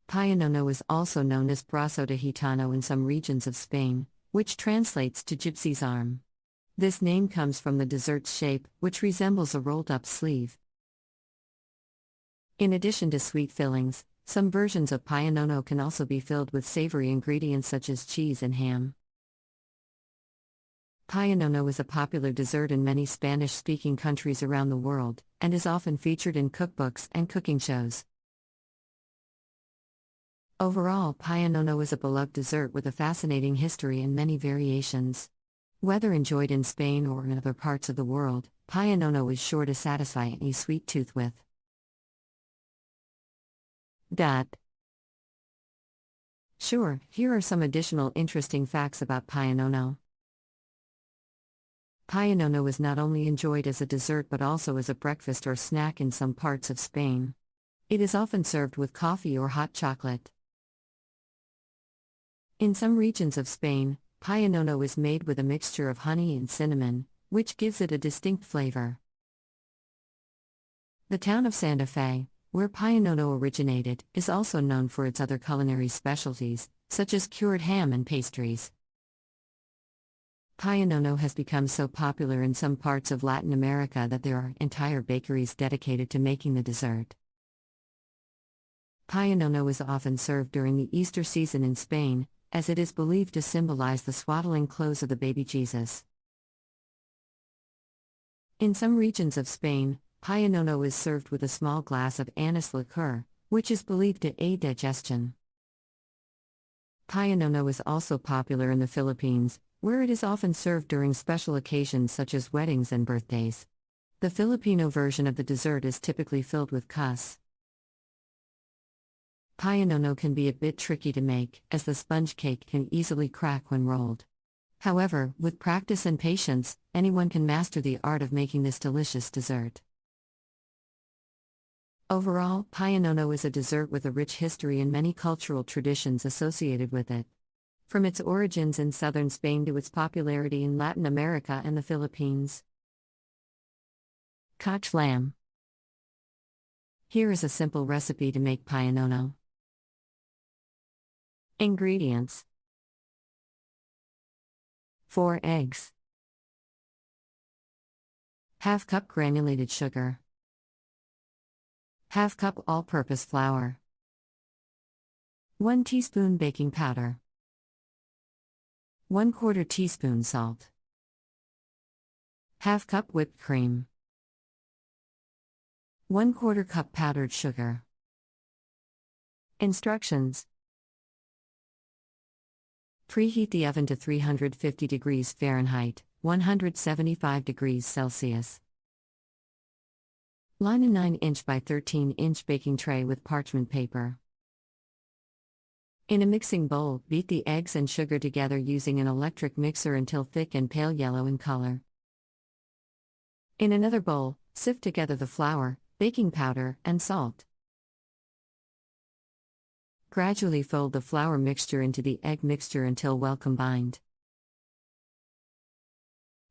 Pionono is also known as brazo de gitano in some regions of Spain, which translates to gypsy's arm. This name comes from the dessert's shape, which resembles a rolled-up sleeve. In addition to sweet fillings, some versions of pionono can also be filled with savory ingredients such as cheese and ham. Pionono is a popular dessert in many Spanish-speaking countries around the world, and is often featured in cookbooks and cooking shows. Overall, pionono is a beloved dessert with a fascinating history and many variations. Whether enjoyed in Spain or in other parts of the world, pionono is sure to satisfy any sweet tooth with. Sure, here are some additional interesting facts about pionono. Pionono is not only enjoyed as a dessert but also as a breakfast or snack in some parts of Spain. It is often served with coffee or hot chocolate. In some regions of Spain, pionono is made with a mixture of honey and cinnamon, which gives it a distinct flavor. The town of Santa Fe, where pionono originated, is also known for its other culinary specialties, such as cured ham and pastries. Pionono has become so popular in some parts of Latin America that there are entire bakeries dedicated to making the dessert. Pionono is often served during the Easter season in Spain, as it is believed to symbolize the swaddling clothes of the baby Jesus. In some regions of Spain, pionono is served with a small glass of anise liqueur, which is believed to aid digestion. Pionono is also popular in the Philippines, where it is often served during special occasions such as weddings and birthdays. The Filipino version of the dessert is typically filled with kus. Pionono can be a bit tricky to make, as the sponge cake can easily crack when rolled. However, with practice and patience, anyone can master the art of making this delicious dessert. Overall, pionono is a dessert with a rich history and many cultural traditions associated with it. From its origins in southern Spain to its popularity in Latin America and the Philippines. Cotch lamb. Here is a simple recipe to make pionono. Ingredients: 4 eggs, ½ cup granulated sugar, ½ cup all-purpose flour, 1 teaspoon baking powder, 1/4 teaspoon salt, ½ cup whipped cream, 1/4 cup powdered sugar. Instructions: preheat the oven to 350 degrees Fahrenheit, 175 degrees Celsius. Line a 9-inch by 13-inch baking tray with parchment paper. In a mixing bowl, beat the eggs and sugar together using an electric mixer until thick and pale yellow in color. In another bowl, sift together the flour, baking powder, and salt. Gradually fold the flour mixture into the egg mixture until well combined.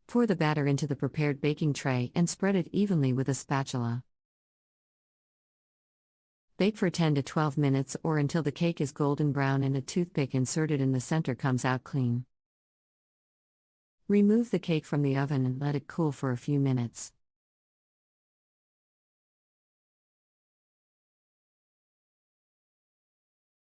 Pour the batter into the prepared baking tray and spread it evenly with a spatula. Bake for 10 to 12 minutes or until the cake is golden brown and a toothpick inserted in the center comes out clean. Remove the cake from the oven and let it cool for a few minutes.